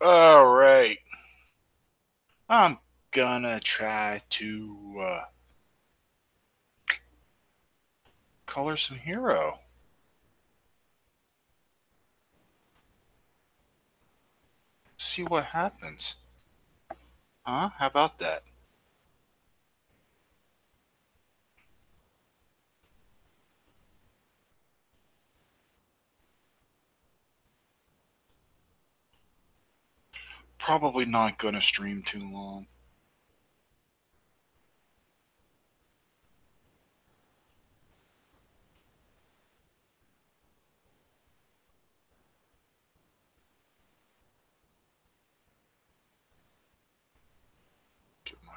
All right. I'm gonna try to color some hero. See what happens. Huh? How about that? Probably not gonna stream too long. Get my...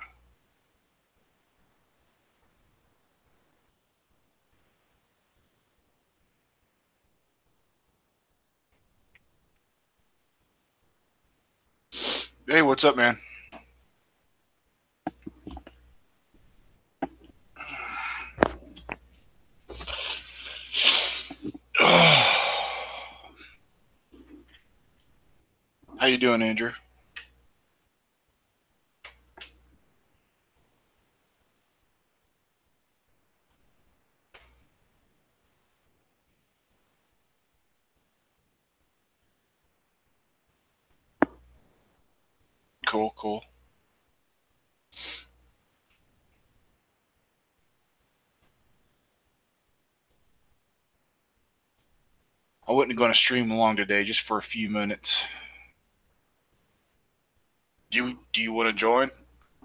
Hey, what's up, man? How you doing, Andrew? Cool, cool. I wasn't going to stream along today, just for a few minutes. Do you want to join?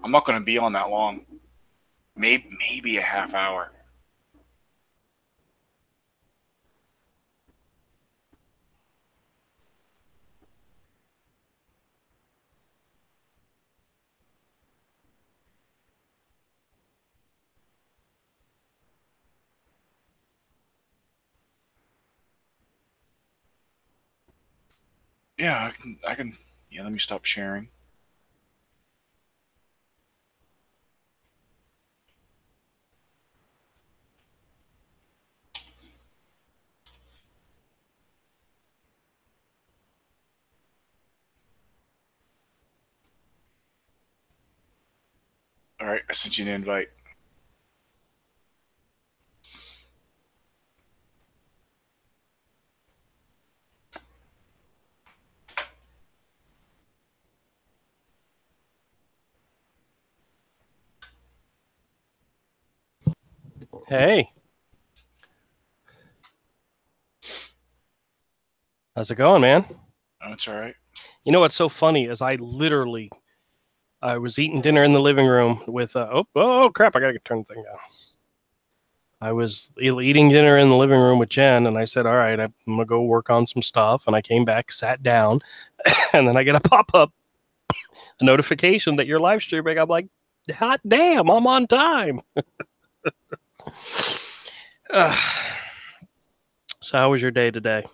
I'm not going to be on that long. Maybe a half hour. Yeah, I can. I can. Yeah, let me stop sharing. All right, I sent you an invite. Hey. How's it going, man? Oh, it's all right. You know what's so funny is I was eating dinner in the living room with oh crap, I gotta turn the thing down. I was eating dinner in the living room with Jen, and I said, "All right, I'm gonna go work on some stuff." And I came back, sat down, and then I get a pop up, a notification that you're live streaming. I'm like, "Hot damn, I'm on time." So, how was your day today?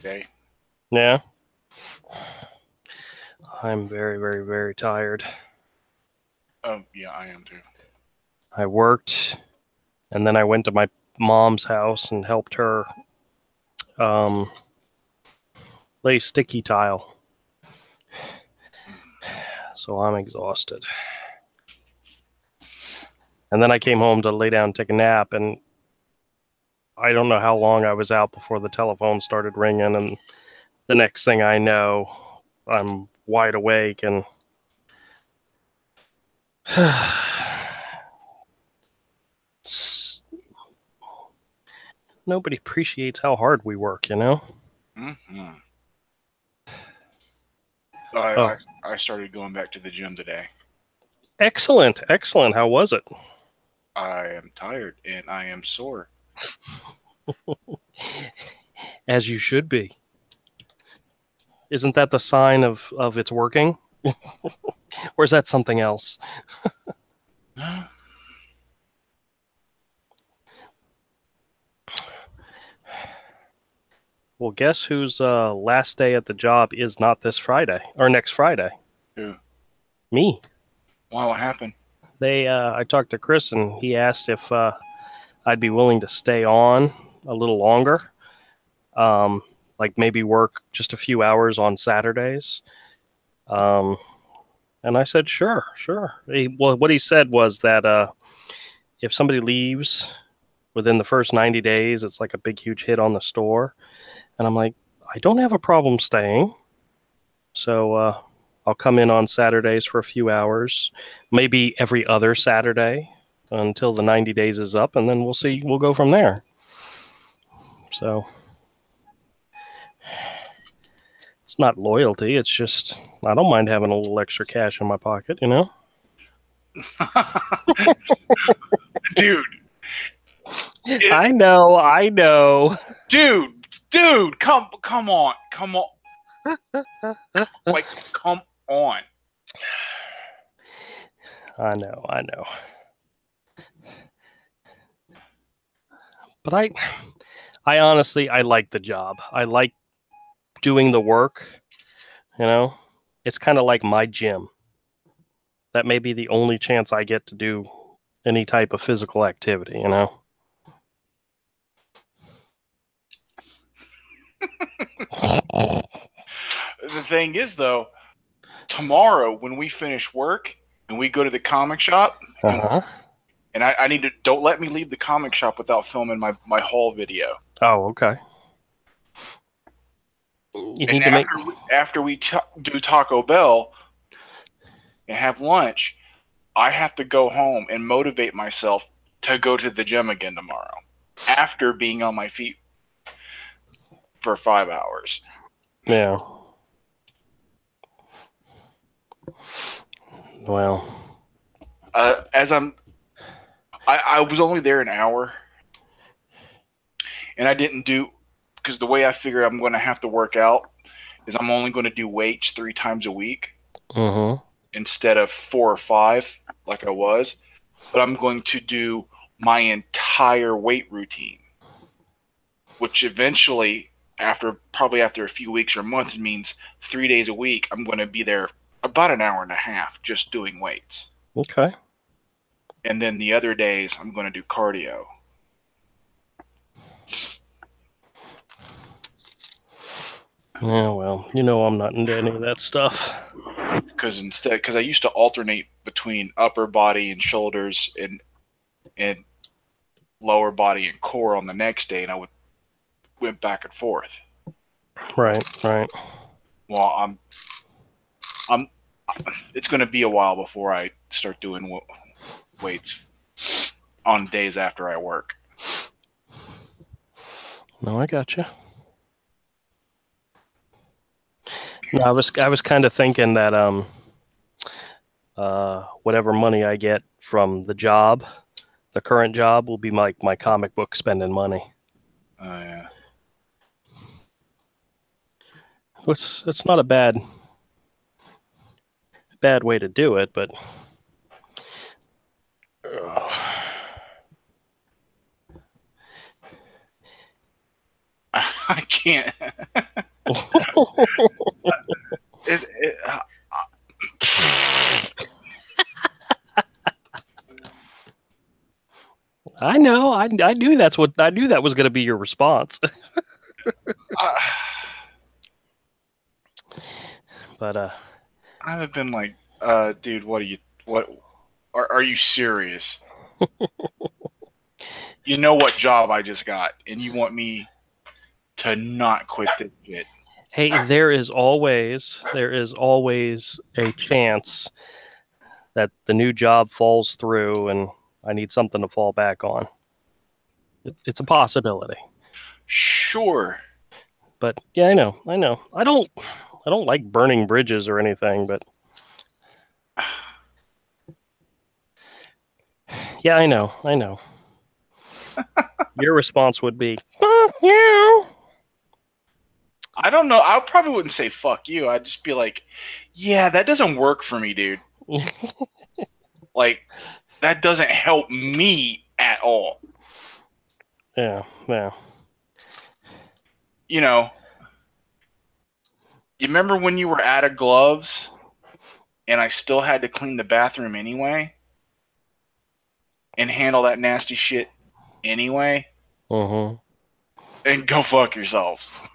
Day. Yeah, I'm very, very, very tired. Oh, yeah, I am too. I worked, and then I went to my mom's house and helped her um, lay sticky tile. So I'm exhausted. And then I came home to lay down and take a nap, and I don't know how long I was out before the telephone started ringing, and the next thing I know, I'm wide awake and nobody appreciates how hard we work, you know? Mm-hmm. Oh, I started going back to the gym today. excellent, excellent. How was it? I am tired and I am sore. As you should be. Isn't that the sign of it's working? Or is that something else? Well, guess whose last day at the job is not this Friday or next Friday? Who? Me. Why? What happened? I talked to Chris and he asked if I'd be willing to stay on a little longer, um, like maybe work just a few hours on Saturdays. And I said, sure. Well, what he said was that if somebody leaves within the first 90 days, it's like a big, huge hit on the store. And I'm like, I don't have a problem staying. So I'll come in on Saturdays for a few hours, maybe every other Saturday until the 90 days is up, and then we'll see. We'll go from there. So it's not loyalty. It's just I don't mind having a little extra cash in my pocket, you know? Dude. I know. Dude, come on. Like, come on. I know. But I honestly, I like the job. I like doing the work, you know? It's kind of like my gym. That may be the only chance I get to do any type of physical activity, you know? The thing is, though, tomorrow when we finish work and we go to the comic shop, and I need to, don't let me leave the comic shop without filming my haul video. Oh, okay. After we do Taco Bell and have lunch, I have to go home and motivate myself to go to the gym again tomorrow after being on my feet for 5 hours. Yeah. Well, I was only there an hour, and I didn't do, because the way I figure I'm going to have to work out is I'm only going to do weights 3 times a week instead of 4 or 5 like I was, but I'm going to do my entire weight routine, which eventually, probably after a few weeks or months, means 3 days a week I'm going to be there about an hour and a half just doing weights. Okay. And then the other days I'm going to do cardio. Yeah, well, you know I'm not into any of that stuff. Because I used to alternate between upper body and shoulders and lower body and core on the next day, and I went back and forth. Right. Well, it's going to be a while before I start doing weights on days after I work. No, I gotcha. No, I was kind of thinking that whatever money I get from the job, the current job, will be my comic book spending money. Oh yeah. It's not a bad way to do it, but I can't. I know. I knew that was going to be your response. But I have been like, dude, what are you serious? You know what job I just got, and you want me to not quit this shit? Hey, there is always a chance that the new job falls through and I need something to fall back on. It's a possibility. Sure. But yeah, I know. I don't like burning bridges or anything, but yeah, I know. Your response would be, fuck you. I don't know. I probably wouldn't say fuck you. I'd just be like, yeah, that doesn't work for me, dude. Like, that doesn't help me at all. Yeah. You know, you remember when you were out of gloves and I still had to clean the bathroom anyway and handle that nasty shit anyway? and go fuck yourself.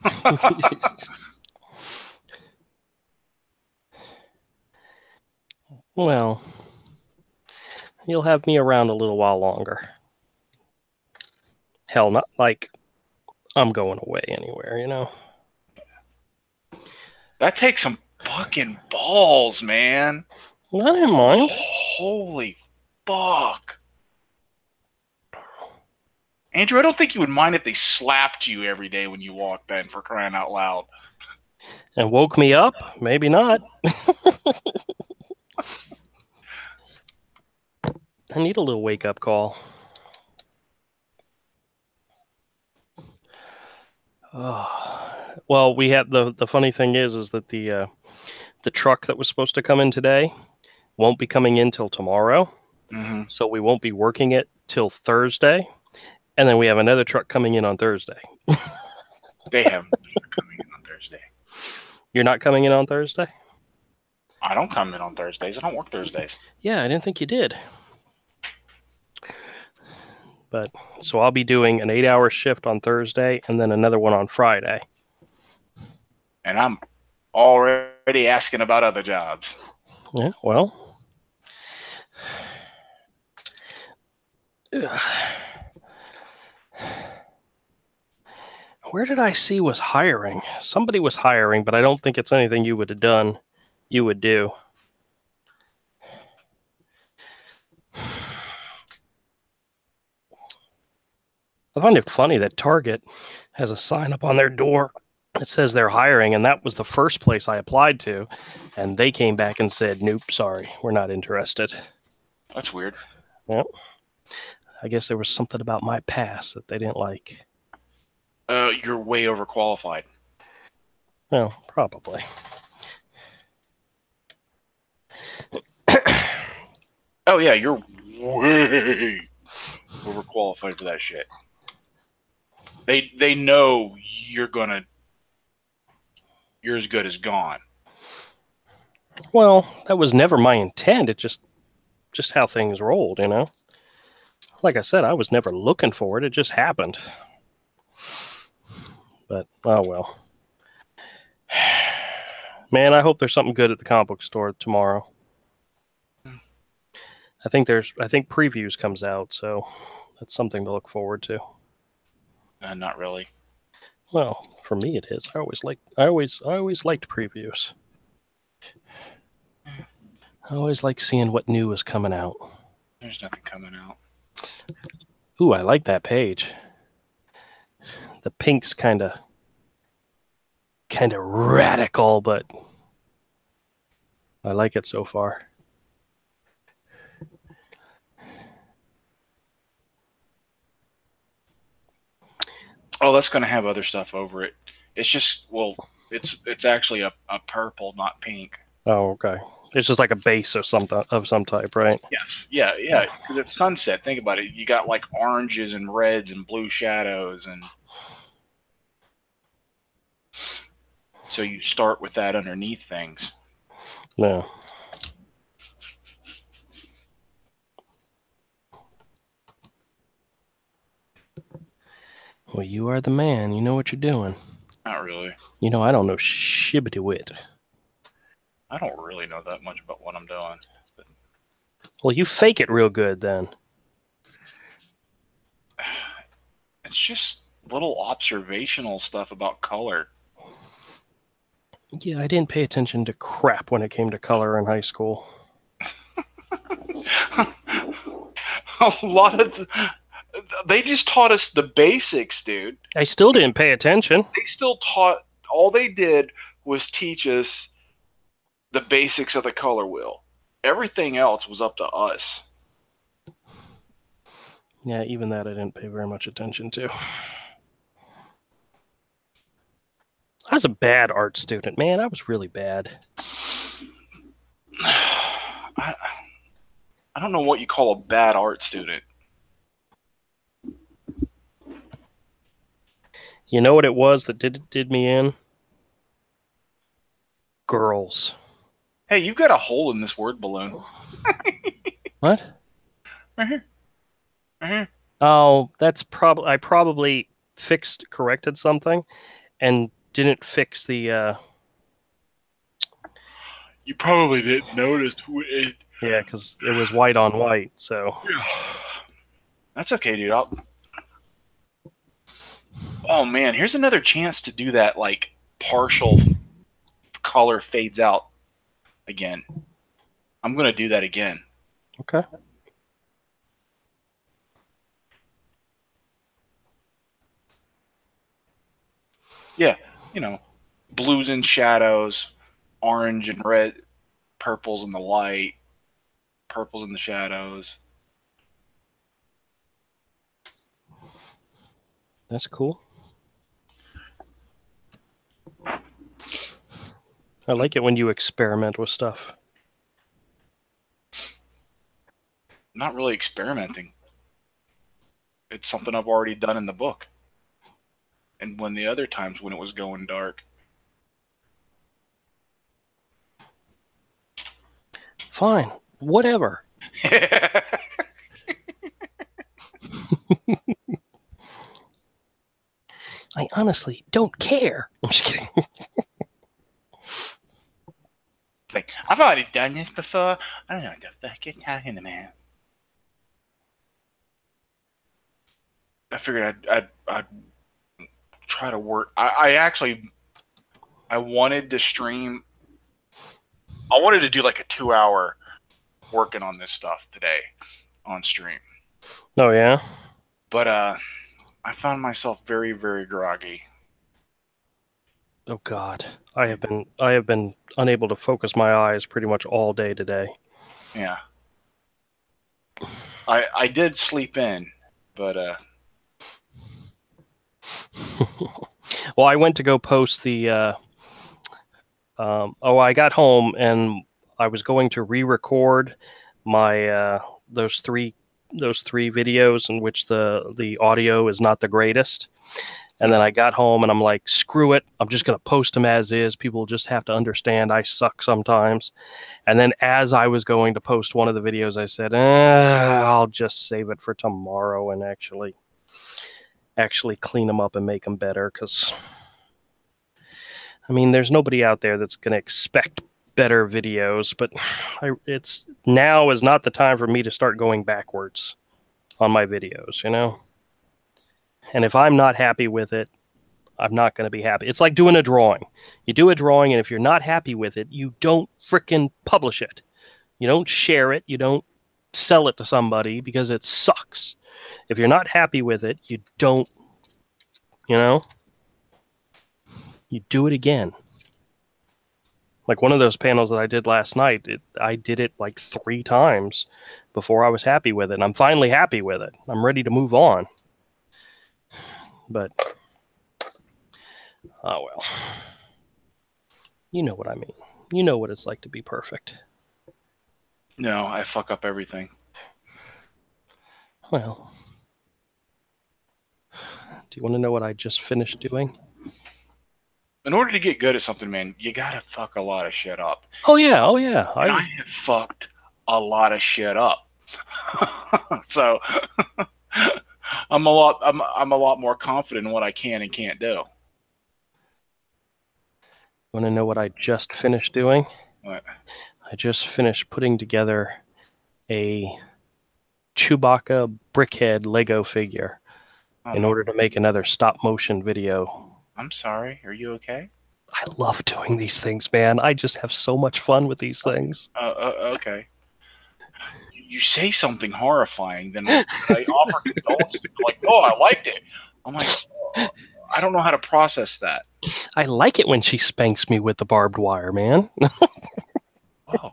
Well, you'll have me around a little while longer. Hell, not like I'm going away anywhere, you know? That takes some fucking balls, man. I didn't mind. Holy fuck. Andrew, I don't think you would mind if they slapped you every day when you walked in, for crying out loud. And woke me up? Maybe not. I need a little wake-up call. Oh. Well, we had the funny thing is that the truck that was supposed to come in today won't be coming in till tomorrow. Mm-hmm. So we won't be working it till Thursday. And then we have another truck coming in on Thursday. They have coming in on Thursday. You're not coming in on Thursday? I don't come in on Thursdays. I don't work Thursdays. Yeah, I didn't think you did. But so I'll be doing an 8-hour shift on Thursday and then another one on Friday. And I'm already asking about other jobs. Yeah, well. Where did I see was hiring? Somebody was hiring, but I don't think it's anything you would have done. You would do. I find it funny that Target has a sign up on their door that says they're hiring, and that was the first place I applied to, and they came back and said, nope, sorry, we're not interested. That's weird. Yep. I guess there was something about my past that they didn't like. You're way overqualified. Well, probably. Oh, yeah, you're way overqualified for that shit. They know you're as good as gone. Well, that was never my intent. It just how things rolled, you know? Like I said, I was never looking for it. It just happened. But, oh well. Man, I hope there's something good at the comic book store tomorrow. I think Previews comes out, so that's something to look forward to. Not really. Well, for me it is. I always liked Previews. I always like seeing what new is coming out. There's nothing coming out. Ooh, I like that page. The pink's kind of radical, but I like it so far. Oh, that's going to have other stuff over it. It's just, well, it's actually a purple, not pink. Oh, okay. It's just like a base of some type, right? Yes. Yeah. Because it's sunset. Think about it. You got like oranges and reds and blue shadows, and so you start with that underneath things. No. Well, you are the man. You know what you're doing. Not really. You know, I don't know shibbity-wit. I don't really know that much about what I'm doing. But... Well, you fake it real good, then. It's just little observational stuff about color. Yeah, I didn't pay attention to crap when it came to color in high school. A lot of... They just taught us the basics, dude. I still didn't pay attention. They still taught... All they did was teach us the basics of the color wheel. Everything else was up to us. Yeah, even that I didn't pay very much attention to. I was a bad art student, man. I was really bad. I don't know what you call a bad art student. You know what it was that did me in? Girls. Hey, you've got a hole in this word balloon. What? Right here. Right here. Oh, that's probably... corrected something, and didn't fix the. You probably didn't notice it. Yeah, because it was white on white. So. That's okay, dude. Oh man, here's another chance to do that. Like partial color fades out again. I'm gonna do that again. Okay. Yeah, blues and shadows, orange and red, purples in the light, purples in the shadows. That's cool. I like it when you experiment with stuff. Not really experimenting. It's something I've already done in the book. And when the other times when it was going dark. Fine. Whatever. I honestly don't care. I'm just kidding. Like, I've already done this before. I don't know what the fuck you're talking about. I figured I'd try to work. I wanted to stream. I wanted to do like a 2-hour working on this stuff today on stream. Oh yeah. But I found myself very, very groggy. Oh God, I have been unable to focus my eyes pretty much all day today. Yeah. I did sleep in, but well, I went to go post the. I got home and I was going to re-record my those three videos in which the audio is not the greatest. And then I got home and I'm like, screw it. I'm just going to post them as is. People just have to understand I suck sometimes. And then as I was going to post one of the videos, I said, I'll just save it for tomorrow and actually clean them up and make them better. Because, I mean, there's nobody out there that's going to expect better videos. But now is not the time for me to start going backwards on my videos, And if I'm not happy with it, I'm not going to be happy. It's like doing a drawing. You do a drawing, and if you're not happy with it, you don't frickin' publish it. You don't share it. You don't sell it to somebody because it sucks. If you're not happy with it, you don't, you do it again. Like one of those panels that I did last night, I did it like 3 times before I was happy with it. And I'm finally happy with it. I'm ready to move on. But, oh well. You know what I mean. You know what it's like to be perfect. No, I fuck up everything. Well, do you want to know what I just finished doing? In order to get good at something, man, you gotta fuck a lot of shit up. Oh yeah. I have fucked a lot of shit up. So I'm a lot more confident in what I can and can't do. Want to know what I just finished doing? What? I just finished putting together a Chewbacca Brickhead Lego figure in order to make another stop motion video. I'm sorry. Are you okay? I love doing these things, man. I just have so much fun with these things. Okay. You say something horrifying, then I offer condolences. Like, oh, I liked it. I'm like, I don't know how to process that. I like it when she spanks me with the barbed wire, man. Oh.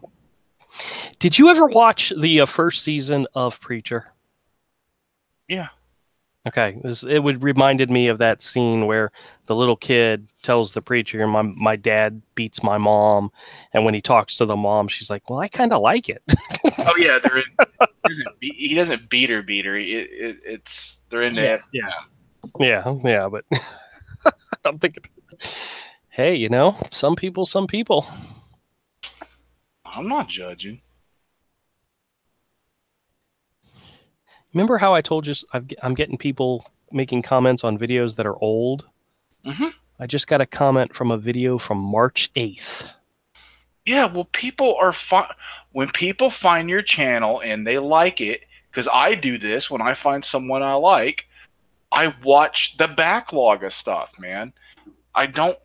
Did you ever watch the first season of Preacher? Yeah. Okay, it reminded me of that scene where the little kid tells the preacher, my dad beats my mom, and when he talks to the mom, she's like, well, I kind of like it. Oh yeah, he doesn't beat her. They're into it. Yeah, but I'm thinking, hey, some people. I'm not judging. Remember how I told you I'm getting people making comments on videos that are old. Mm-hmm. I just got a comment from a video from March 8th. Yeah, well, people are when people find your channel and they like it, because I do this when I find someone I like, I watch the backlog of stuff, man. I don't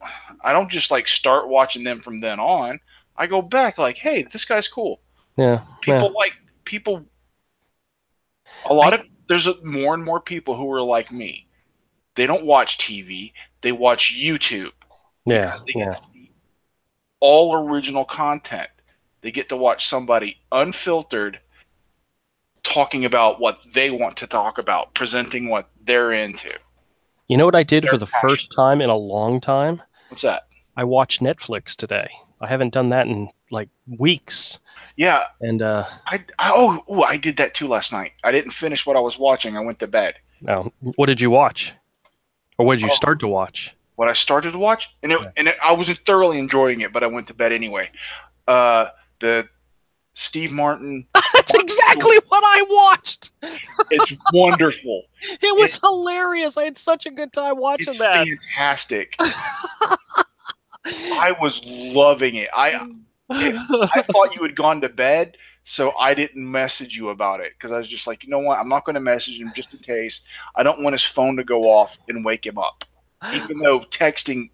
just like start watching them from then on. I go back like, hey, this guy's cool. Yeah. There's more and more people who are like me. They don't watch TV. They watch YouTube. Yeah. They get to see all original content. They get to watch somebody unfiltered talking about what they want to talk about, presenting what they're into. You know what I did for the first time in a long time? What's that? I watched Netflix today. I haven't done that in like weeks. Yeah. And I did that too last night. I didn't finish what I was watching. I went to bed. Oh, what did you watch? Or what did you start to watch? What I started to watch, I wasn't thoroughly enjoying it, but I went to bed anyway. The Steve Martin. That's exactly what I watched. It's wonderful. It was hilarious. I had such a good time watching that. It's fantastic. I was loving it. I thought you had gone to bed, so I didn't message you about it because I was just like, you know what? I'm not going to message him just in case. I don't want his phone to go off and wake him up. Even though texting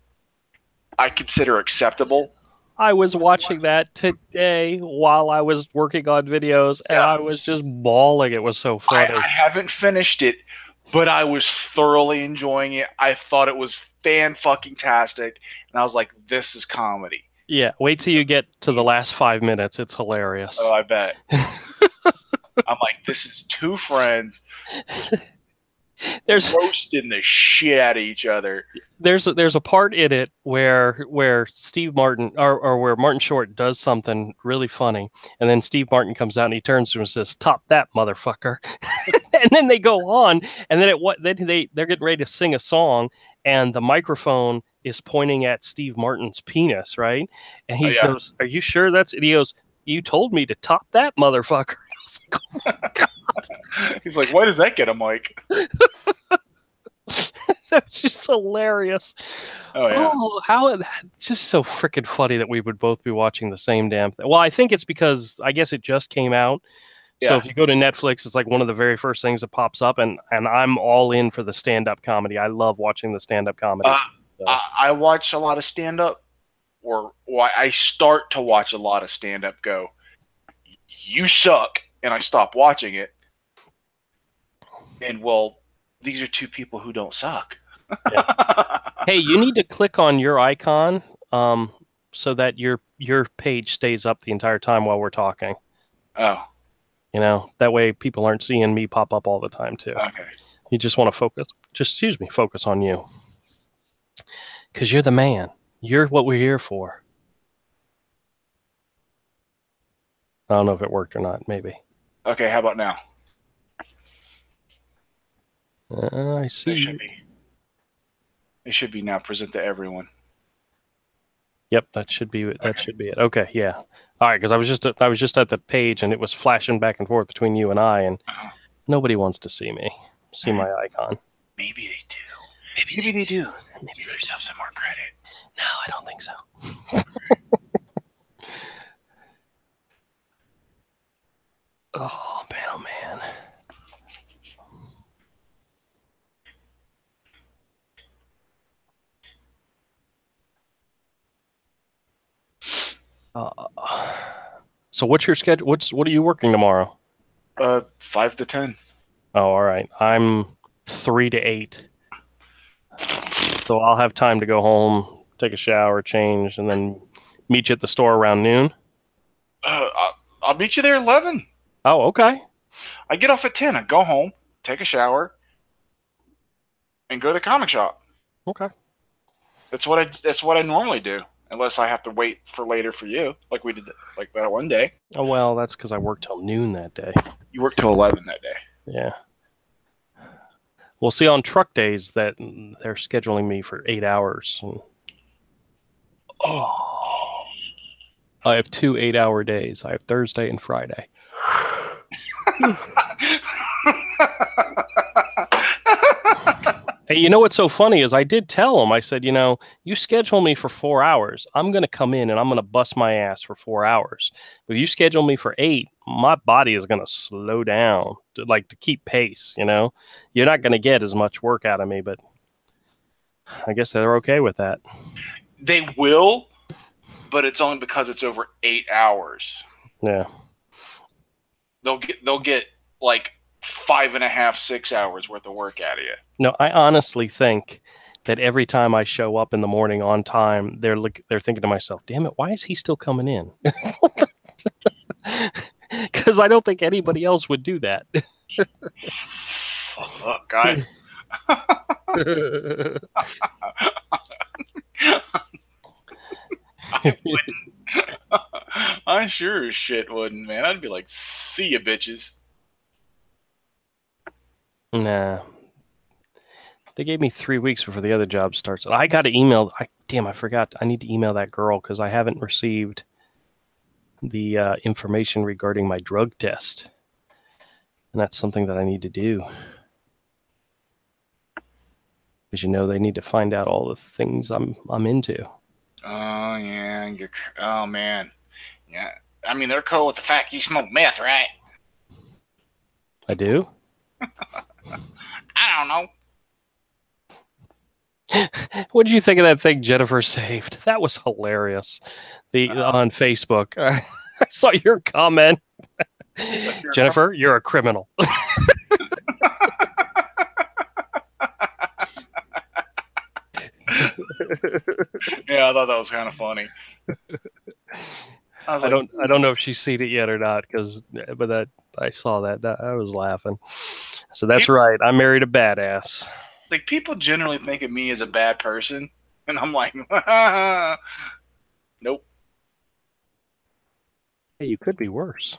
I consider acceptable. I was watching that today while I was working on videos, and I was just bawling. It was so funny. I haven't finished it, but I was thoroughly enjoying it. I thought it was fan-fucking-tastic, and I was like, this is comedy. Yeah, wait till you get to the last 5 minutes. It's hilarious. Oh, I bet. I'm like, this is two friends roasting the shit out of each other. There's a part in it where Steve Martin or where Martin Short does something really funny, and then Steve Martin comes out and he turns to him and says, "Top that, motherfucker!" And then they go on, and then they're getting ready to sing a song, and the microphone is pointing at Steve Martin's penis, right? And he goes, "Are you sure that's?" And he goes, "You told me to top that, motherfucker." Like, oh my God. He's like, why does that get a mic? That's just hilarious. Oh yeah. Oh, it's just so freaking funny that we would both be watching the same damn thing. Well, I think it's because I guess it just came out. Yeah. So if you go to Netflix, it's like one of the very first things that pops up, and I'm all in for the stand-up comedy. I love watching the stand-up comedies. I watch a lot of stand-up, or I start to watch a lot of stand-up. Go, you suck, and I stop watching it. And well, these are two people who don't suck. Yeah. Hey, you need to click on your icon so that your page stays up the entire time while we're talking. Oh. You know, that way people aren't seeing me pop up all the time too. Okay. You just want to focus on you. Because you're the man. You're what we're here for. I don't know if it worked or not. Maybe. Okay, how about now? I see. It should be now. Present to everyone. Yep, that should be it. That should be it. Okay, yeah. All right, because I was just at the page and it was flashing back and forth between you and I, and nobody wants to see my icon. Maybe they do. Maybe they do. Maybe they deserve some more credit. No, I don't think so. Oh man, oh man. So what's your schedule? What are you working tomorrow? 5 to 10. Oh, all right. I'm 3 to 8. So I'll have time to go home, take a shower, change, and then meet you at the store around noon. I'll meet you there at 11. Oh, okay. I get off at 10. I go home, take a shower, and go to the comic shop. Okay. That's what I normally do. Unless I have to wait for later for you, like we did like that one day. Oh, well, that's because I worked till noon that day. You worked till 11 that day. Yeah. We'll see on truck days that they're scheduling me for 8 hours. Oh. I have 2 8-hour days. I have Thursday and Friday. Hey, you know what's so funny is I did tell him, I said, you schedule me for 4 hours. I'm going to come in and I'm going to bust my ass for 4 hours. But if you schedule me for 8, my body is going to slow down to keep pace, You're not going to get as much work out of me, but I guess they're okay with that. They will, but it's only because it's over 8 hours. Yeah. They'll get like 5.5, 6 hours worth of work out of you. No, I honestly think that every time I show up in the morning on time, they're thinking to myself, "Damn it, why is he still coming in?" Because I don't think anybody else would do that. Oh God. I wouldn't. I sure as shit wouldn't, man. I'd be like, "See ya, bitches." Nah. They gave me 3 weeks before the other job starts. I got to email. I forgot. I need to email that girl because I haven't received the information regarding my drug test. And that's something that I need to do. Because, they need to find out all the things I'm into. Oh, yeah. Oh, man. Yeah. I mean, they're cool with the fact you smoke meth, right? I do? I don't know. What did you think of that thing Jennifer saved? That was hilarious. On Facebook. I saw your comment. Jennifer, you're a criminal. Yeah, I thought that was kind of funny. I don't know if she's seen it yet or not, but I saw that. I was laughing. So that's right. I married a badass. Like, people generally think of me as a bad person, and I'm like, nope. Hey, you could be worse.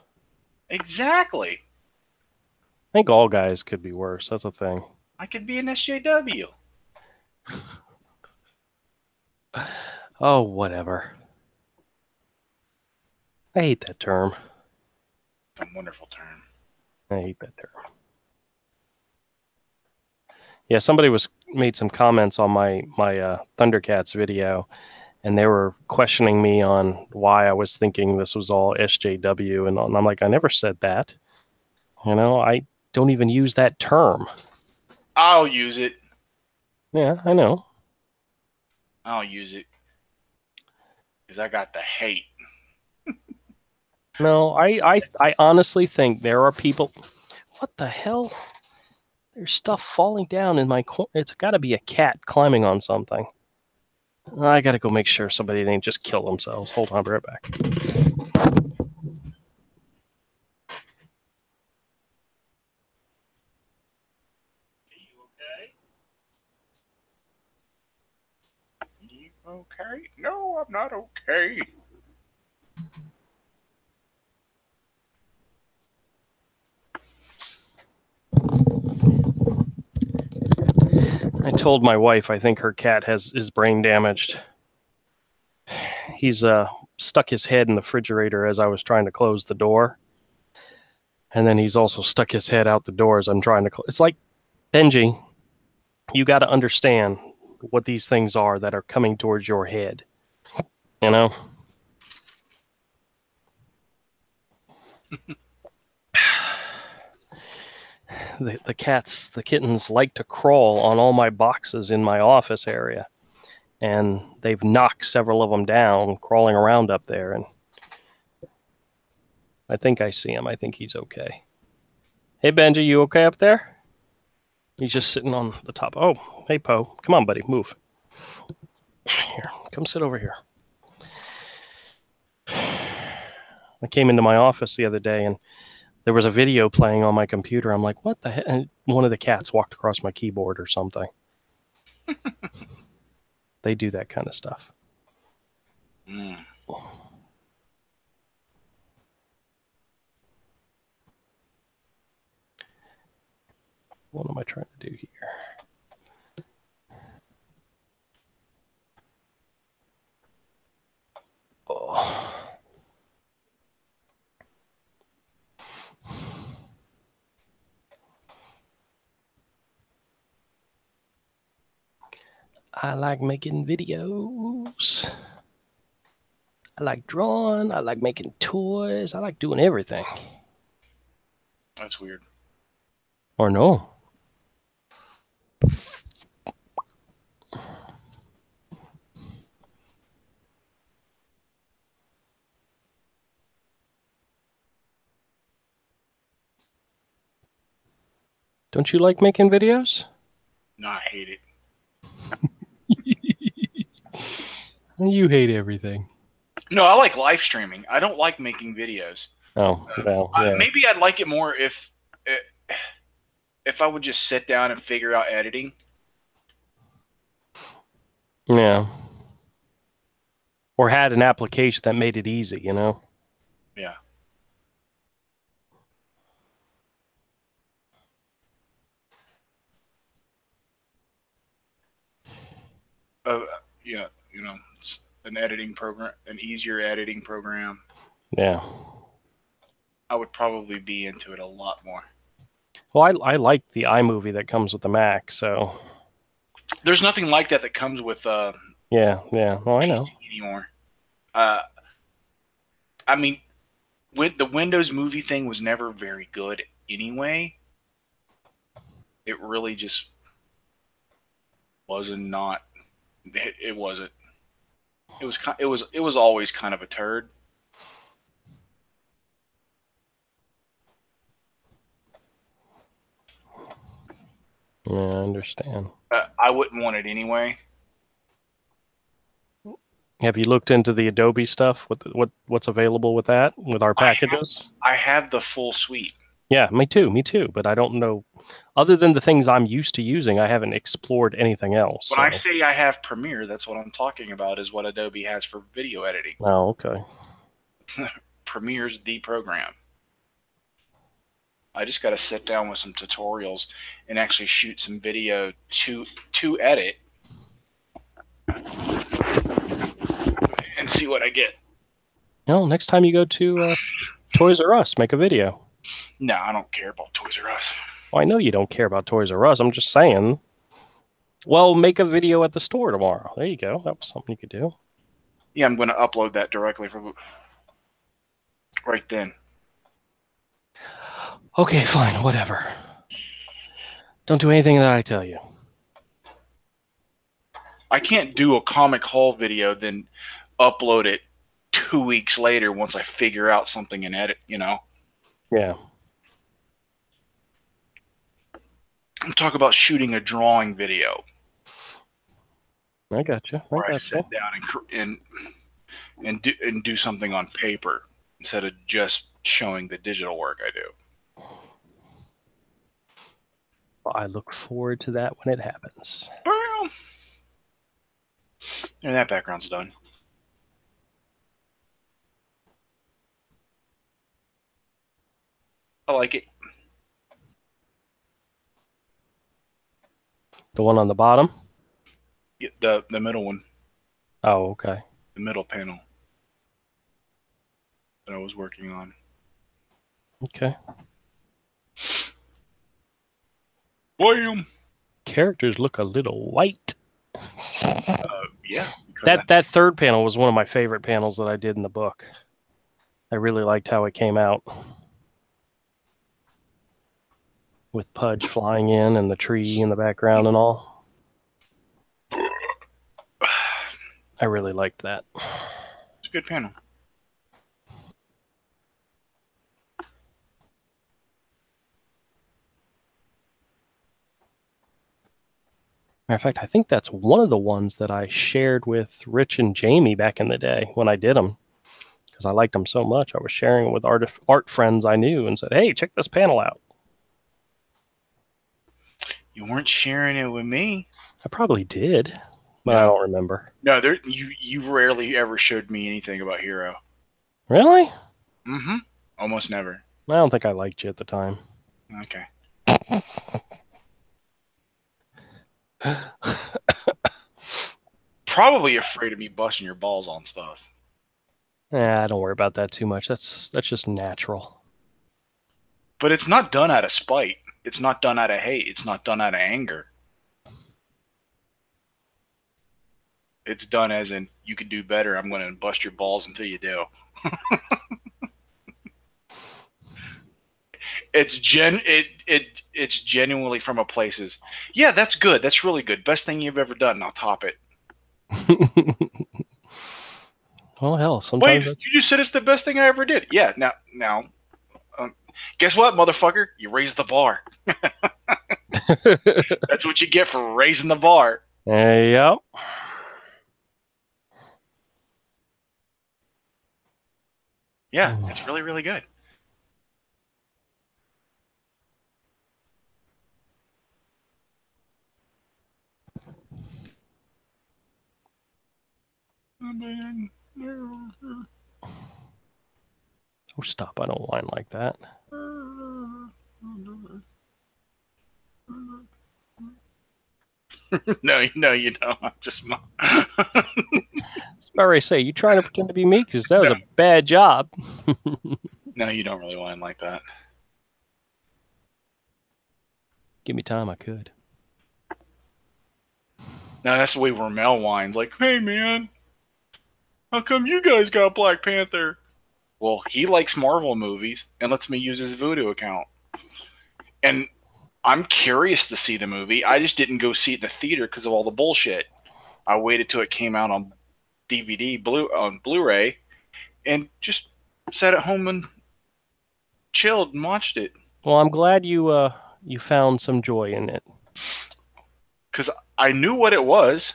Exactly. I think all guys could be worse. That's a thing. I could be an SJW. Oh, whatever. I hate that term. It's a wonderful term. I hate that term. Yeah, somebody made some comments on my Thundercats video, and they were questioning me on why I was thinking this was all SJW, and I'm like, I never said that. I don't even use that term. I'll use it. Yeah, I know. I'll use it. Because I got the hate. No, I honestly think there are people. What the hell? There's stuff falling down in my corner. It's got to be a cat climbing on something. I got to go make sure somebody didn't just kill themselves. Hold on, I'll be right back. You okay? No, I'm not okay. I told my wife I think her cat is brain damaged. He's stuck his head in the refrigerator as I was trying to close the door. And then he's also stuck his head out the door as I'm trying to close. It's like, Benji, you got to understand what these things are that are coming towards your head. The kittens like to crawl on all my boxes in my office area. And they've knocked several of them down, crawling around up there. And I think I see him. I think he's okay. Hey, Benji, you okay up there? He's just sitting on the top. Oh, hey, Poe. Come on, buddy. Move. Here, come sit over here. I came into my office the other day, and there was a video playing on my computer. I'm like, what the heck? And one of the cats walked across my keyboard or something. They do that kind of stuff. What am I trying to do here? Oh. I like making videos. I like drawing. I like making toys. I like doing everything. That's weird. Or no. Don't you like making videos? No, I hate it. You hate everything. No, I like live streaming. I don't like making videos. Oh, well, yeah. Maybe I'd like it more if I would just sit down and figure out editing. Yeah. Or had an application that made it easy, you know? Yeah. Yeah, you know, it's an editing program, an easier editing program. Yeah. I would probably be into it a lot more. Well, I like the iMovie that comes with the Mac, so. There's nothing like that comes with Yeah. Oh, I know. anymore. I mean, with the Windows Movie thing was never very good anyway. It really just wasn't. Not. It wasn't. It was always kind of a turd. Yeah, I understand. I wouldn't want it anyway. Have you looked into the Adobe stuff? What's available with that, with our packages? I have the full suite. Yeah, me too. But I don't know. Other than the things I'm used to using, I haven't explored anything else. When I say I have Premiere, that's what I'm talking about, is what Adobe has for video editing. Oh, okay. Premiere's the program. I just got to sit down with some tutorials and actually shoot some video to edit and see what I get. No, next time you go to Toys R Us, make a video. No, I don't care about Toys R Us. Well, I know you don't care about Toys R Us. I'm just saying. Well, make a video at the store tomorrow. There you go. That was something you could do. Yeah, I'm going to upload that directly from right then. Okay, fine, whatever. Don't do anything that I tell you. I can't do a comic haul video, then upload it 2 weeks later once I figure out something and edit, you know? Yeah. I'm talking about shooting a drawing video. I got you. Where I sit down and do something on paper instead of just showing the digital work I do. Well, I look forward to that when it happens. Well, and that background's done. I like it. The one on the bottom? Yeah, the middle one. Oh, okay. The middle panel that I was working on. Okay. Bam! Characters look a little white. Yeah. That third panel was one of my favorite panels that I did in the book. I really liked how it came out. With Pudge flying in and the tree in the background and all. I really liked that. It's a good panel. Matter of fact, I think that's one of the ones that I shared with Rich and Jamie back in the day when I did them. Because I liked them so much. I was sharing it with art friends I knew and said, hey, check this panel out. You weren't sharing it with me. I probably did, but no. I don't remember. No, you rarely ever showed me anything about Hero. Really? Mm-hmm. Almost never. I don't think I liked you at the time. Okay. Probably afraid of me busting your balls on stuff. Yeah, don't worry about that too much. That's just natural. But it's not done out of spite. It's not done out of hate. It's not done out of anger. It's done as in you can do better. I'm going to bust your balls until you do. It's it's genuinely from a places. Yeah, that's good. That's really good. Best thing you've ever done. I'll top it. Well, hell, sometimes. Wait, you just said it's the best thing I ever did. Yeah. Now, guess what, motherfucker? You raised the bar. That's what you get for raising the bar. Yep. Yeah, it's really, really good. Oh, stop. I don't whine like that. No, you don't. I'm just. I was about to say, you trying to pretend to be me? Because that was a bad job. No, you don't really whine like that. Give me time, I could. No, that's the way Ramel whines. Like, hey, man, how come you guys got Black Panther? Well, he likes Marvel movies and lets me use his Vudu account. And I'm curious to see the movie. I just didn't go see it in the theater because of all the bullshit. I waited till it came out on DVD, on Blu-ray, and just sat at home and chilled and watched it. Well, I'm glad you found some joy in it. Because I knew what it was.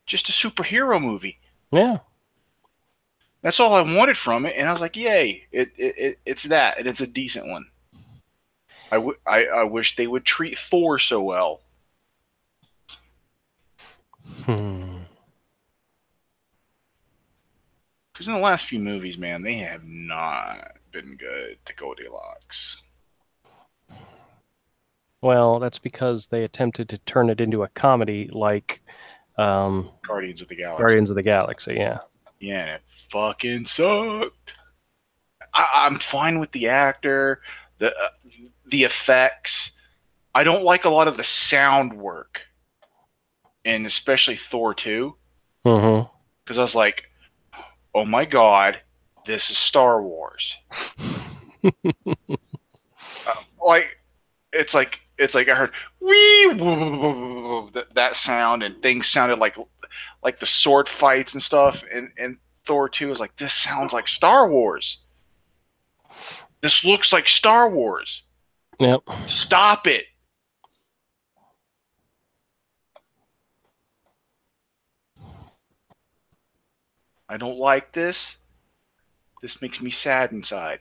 Just a superhero movie. Yeah. That's all I wanted from it, and I was like, "Yay! It's that, and it's a decent one." I wish they would treat Thor so well. Because in the last few movies, man, they have not been good to Goldilocks. Well, that's because they attempted to turn it into a comedy like Guardians of the Galaxy. Guardians of the Galaxy, yeah. Yeah, and it fucking sucked. I'm fine with the actor, the effects. I don't like a lot of the sound work, and especially Thor 2. Because I was like, oh my god, this is Star Wars. It's like I heard wee that sound, and things sounded like the sword fights and stuff, and Thor 2 is like, this sounds like Star Wars. This looks like Star Wars. Yep. Stop it. I don't like this. This makes me sad inside.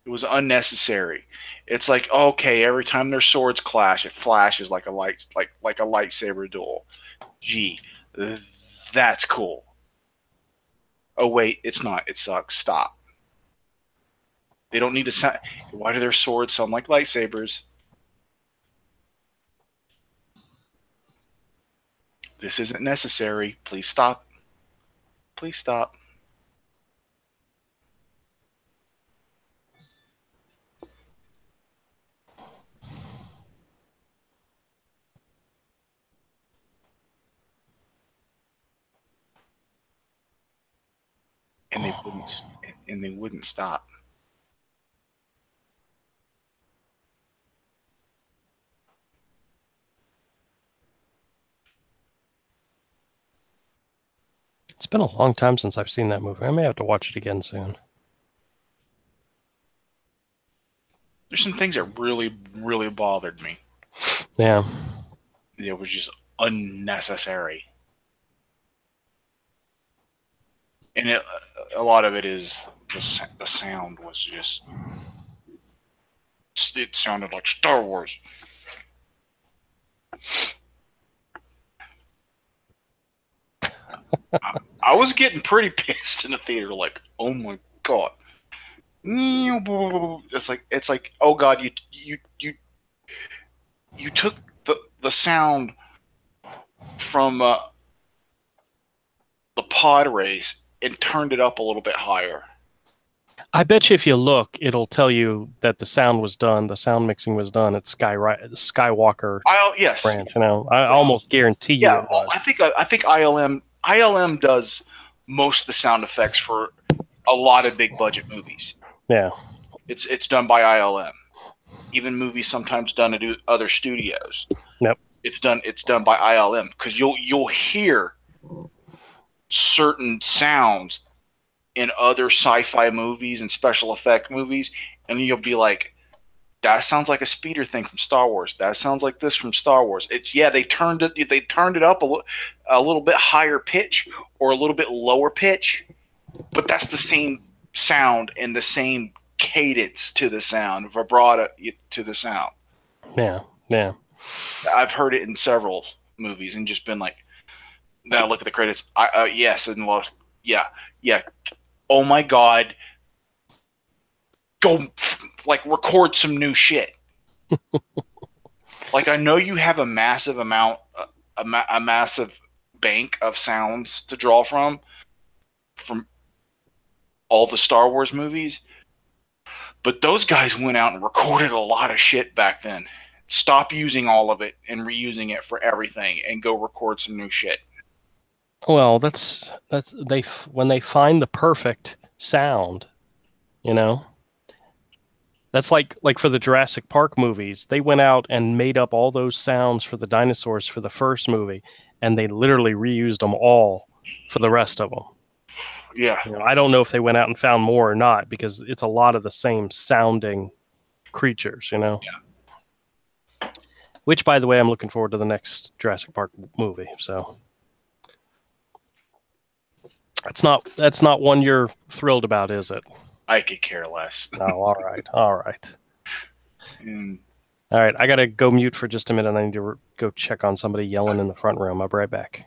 It was unnecessary. It's like, okay, every time their swords clash, it flashes like a lightsaber duel. Gee, that's cool. Oh wait, it's not. It sucks. Stop. They don't need to sound. Why do their swords sound like lightsabers? This isn't necessary. Please stop. Please stop. And they wouldn't stop. It's been a long time since I've seen that movie. I may have to watch it again soon. There's some things that really, really bothered me. Yeah. It was just unnecessary. And a lot of it is the sound was just... It sounded like Star Wars. I was getting pretty pissed in the theater, like, oh my god. It's like, oh god, you took the sound from the pod race and turned it up a little bit higher. I bet you if you look, it'll tell you that the sound was done. The sound mixing was done at Skywalker Yes, Ranch. You know, I almost guarantee you yeah. it was. I think ILM does most of the sound effects for a lot of big budget movies. Yeah. It's done by ILM. Even movies sometimes done at other studios. Yep. It's done by ILM because you'll hear certain sounds in other sci-fi movies and special effect movies, and you'll be like, that sounds like a speeder thing from Star Wars. That sounds like this from Star Wars. It's they turned it up a little bit higher pitch or a little bit lower pitch, but that's the same sound and the same cadence to the sound, vibrato to the sound. Yeah. Yeah. I've heard it in several movies and just been like, then I look at the credits. Yes, and yeah, yeah. Oh my god, go like record some new shit. Like I know you have a massive amount, a massive bank of sounds to draw from all the Star Wars movies, but those guys went out and recorded a lot of shit back then. Stop using all of it and reusing it for everything, and go record some new shit. Well, that's when they find the perfect sound, you know. That's like for the Jurassic Park movies, they went out and made up all those sounds for the dinosaurs for the first movie, and they literally reused them all for the rest of them. Yeah. You know, I don't know if they went out and found more or not, because it's a lot of the same sounding creatures, you know. Yeah. Which, by the way, I'm looking forward to the next Jurassic Park movie. So that's not one you're thrilled about, is it? I could care less. Oh, all right. All right. Mm. All right. I got to go mute for just a minute. I need to go check on somebody yelling in the front room. I'll be right back.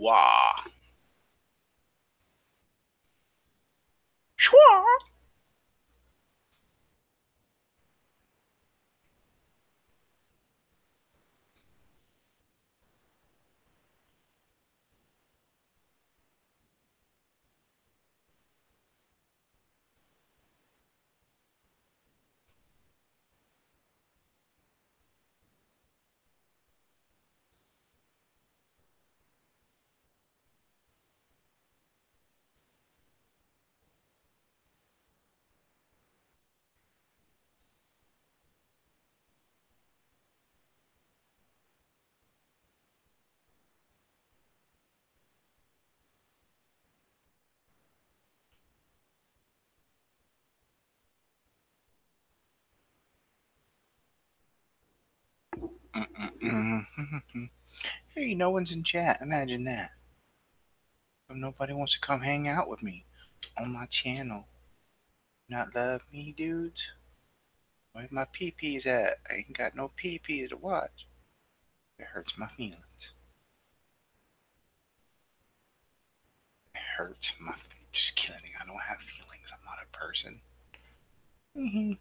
Wah. Schwa. Hey, no one's in chat. Imagine that. But nobody wants to come hang out with me on my channel. Not love me, dudes? Where my pee-pees at? I ain't got no pee-pees to watch. It hurts my feelings. It hurts my... Just kidding. I don't have feelings. I'm not a person. Mm-hmm.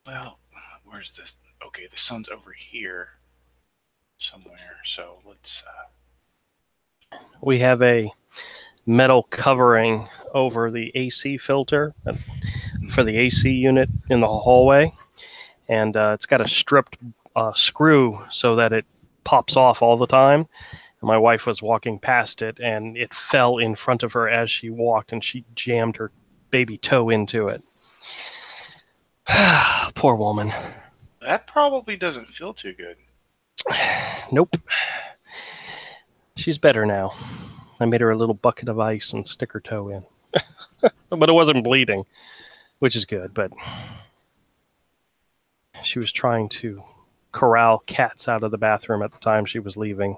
Well, where's this? Okay, the sun's over here somewhere. So let's. We have a metal covering over the AC filter for the AC unit in the hallway, and it's got a stripped screw so that it pops off all the time. And my wife was walking past it, and it fell in front of her as she walked, and she jammed her baby toe into it. Poor woman. That probably doesn't feel too good. Nope. She's better now. I made her a little bucket of ice and stick her toe in. But it wasn't bleeding, which is good. But she was trying to corral cats out of the bathroom at the time she was leaving.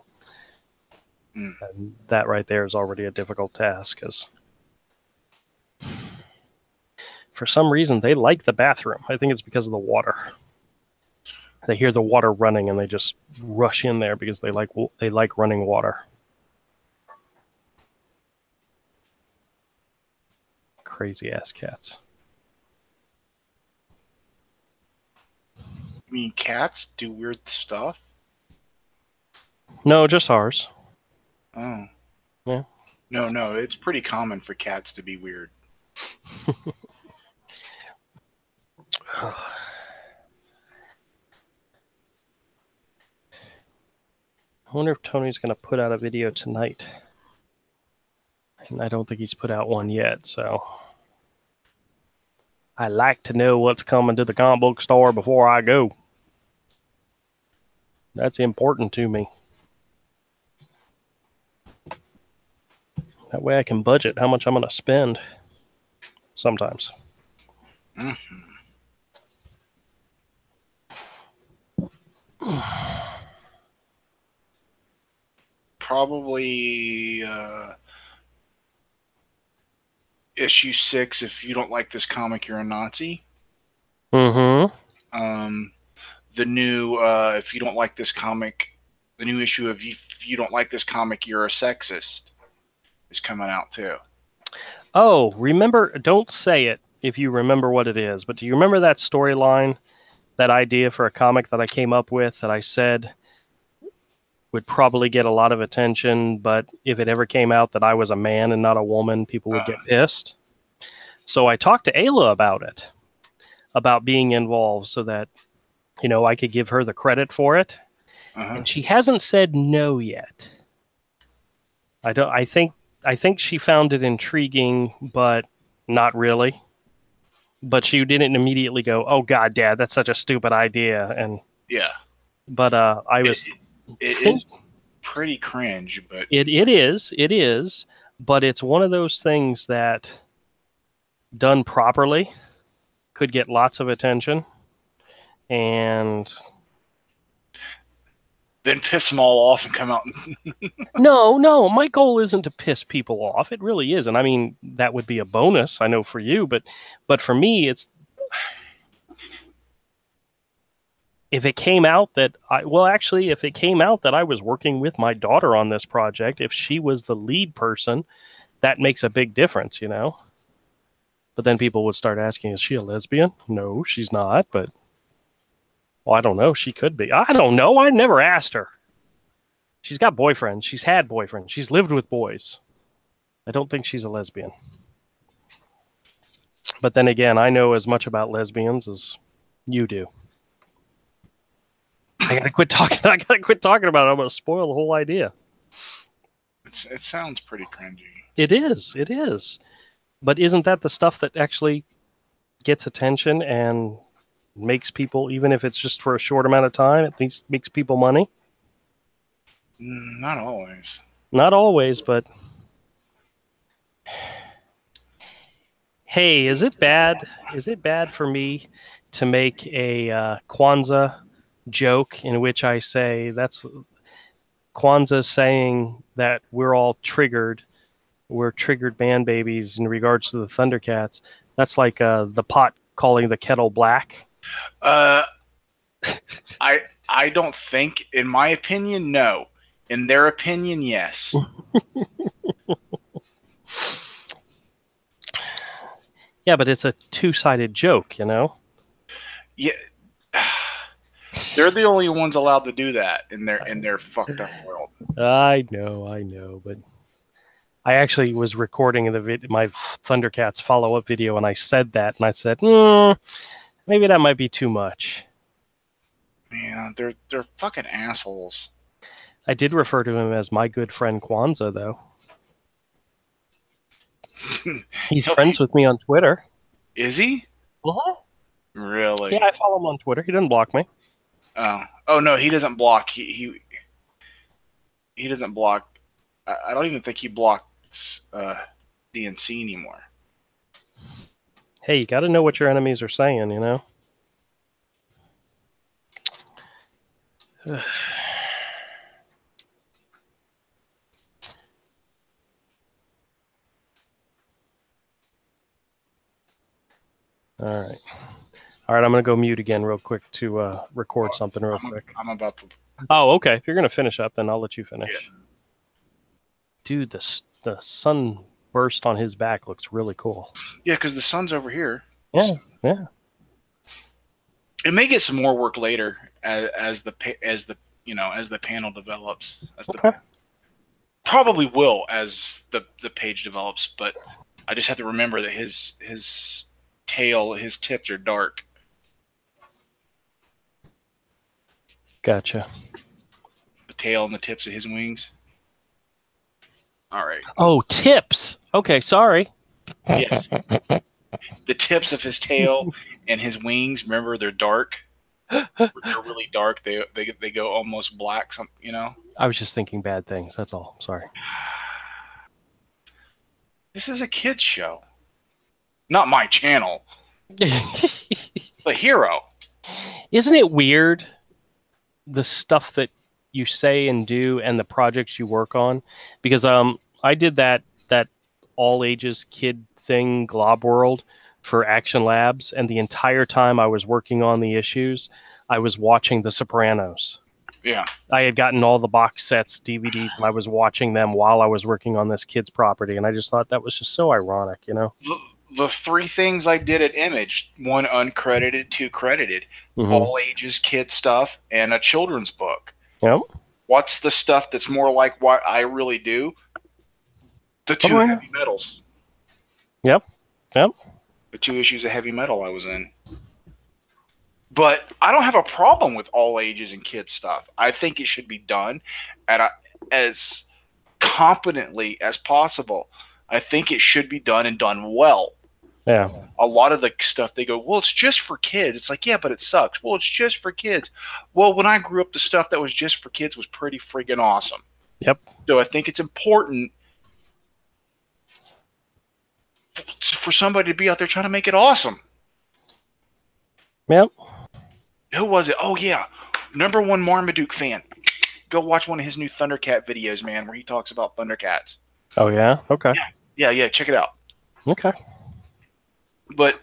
And that right there is already a difficult task, because for some reason they like the bathroom. I think it's because of the water. They hear the water running and they just rush in there because they like running water. Crazy ass cats. You mean cats do weird stuff? No, just ours. Oh. Yeah. No, it's pretty common for cats to be weird. I wonder if Tony's going to put out a video tonight. And I don't think he's put out one yet, so I like to know what's coming to the comic book store before I go. That's important to me. That way I can budget how much I'm going to spend sometimes. Mm-hmm. Probably issue 6. If you don't like this comic, you're a Nazi. Mm-hmm. The new if you don't like this comic, the new issue of if you don't like this comic, you're a sexist is coming out too. Oh, remember, don't say it if you remember what it is, but do you remember that storyline, that idea for a comic that I came up with that I said would probably get a lot of attention, but if it ever came out that I was a man and not a woman, people would get pissed? So I talked to Ayla about it, about being involved so that, you know, I could give her the credit for it. And she hasn't said no yet. I think she found it intriguing, but not really. But she didn't immediately go, "Oh God, Dad, that's such a stupid idea." And yeah, but I was. It is pretty cringe, but it is, but it's one of those things that, done properly, could get lots of attention, and then piss them all off and come out. No, my goal isn't to piss people off. It really isn't. I mean, that would be a bonus, I know, for you, but for me, it's, if it came out that if it came out that I was working with my daughter on this project, if she was the lead person, that makes a big difference, you know? But then people would start asking, is she a lesbian? No, she's not, but, well, I don't know. She could be. I don't know. I never asked her. She's got boyfriends. She's had boyfriends. She's lived with boys. I don't think she's a lesbian. But then again, I know as much about lesbians as you do. I gotta quit talking about it. I'm gonna spoil the whole idea. It sounds pretty cringy. It is. But isn't that the stuff that actually gets attention and makes people, even if it's just for a short amount of time, at least makes people money? Not always. Not always, but hey, is it bad for me to make a Kwanzaa joke in which I say that's Kwanzaa saying that we're all triggered? We're triggered man babies in regards to the Thundercats. That's like the pot calling the kettle black. I don't think, in my opinion, no. In their opinion, yes. Yeah, but it's a two-sided joke, you know? Yeah. They're the only ones allowed to do that in their fucked up world. I know, but I actually was recording my Thundercats follow-up video, and I said that, and I said, maybe that might be too much. Yeah, they're fucking assholes. I did refer to him as my good friend Kwanzaa, though. He's friends with me on Twitter. Is he? Uh-huh. Really? Yeah, I follow him on Twitter. He doesn't block me. Oh no, he doesn't block. He doesn't block. I don't even think he blocks DNC anymore. Hey, you got to know what your enemies are saying, you know? All right. I'm going to go mute again real quick to record something real quick. I'm about to... Oh, okay. If you're going to finish up, then I'll let you finish. Yeah. Dude, the sun burst on his back looks really cool. Yeah, because the sun's over here. Yeah, so. Yeah. It may get some more work later as the panel develops. Okay. Probably will as the page develops, but I just have to remember that his tips are dark. Gotcha. The tail and the tips of his wings. All right. Oh, tips. Okay, sorry. Yes. The tips of his tail and his wings, remember, they're dark. They're really dark. They go almost black, you know? I was just thinking bad things. That's all. Sorry. This is a kid's show. Not my channel. But Hero. Isn't it weird, the stuff that you say and do and the projects you work on? Because I did that all ages kid thing, Glob World, for Action Labs, and the entire time I was working on the issues, I was watching The Sopranos. Yeah. I had gotten all the box sets, DVDs, and I was watching them while I was working on this kid's property, and I just thought that was just so ironic, you know? The three things I did at Image, 1 uncredited, 2 credited, all ages kid stuff, and a children's book. Yep. What's the stuff that's more like what I really do? The 2 heavy metals. Yep. The 2 issues of heavy metal I was in. But I don't have a problem with all ages and kids stuff. I think it should be done as competently as possible. I think it should be done and done well. Yeah. A lot of the stuff they go, well, it's just for kids. It's like, yeah, but it sucks. Well, it's just for kids. Well, when I grew up, the stuff that was just for kids was pretty friggin' awesome. Yep. So I think it's important for somebody to be out there trying to make it awesome. Yep. Who was it? Oh, yeah. #1 Marmaduke fan. Go watch one of his new Thundercat videos, man, where he talks about Thundercats. Oh, yeah? Okay. Yeah. Check it out. Okay. But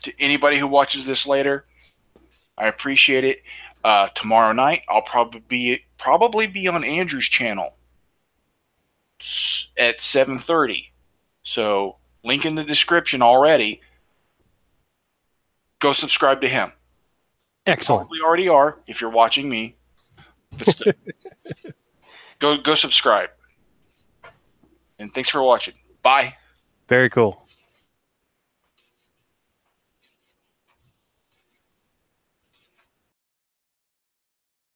to anybody who watches this later, I appreciate it. Tomorrow night, I'll probably be on Andrew's channel at 7:30. So, link in the description already. Go subscribe to him. Excellent. You probably already are if you're watching me. But still, go subscribe. And thanks for watching. Bye. Very cool.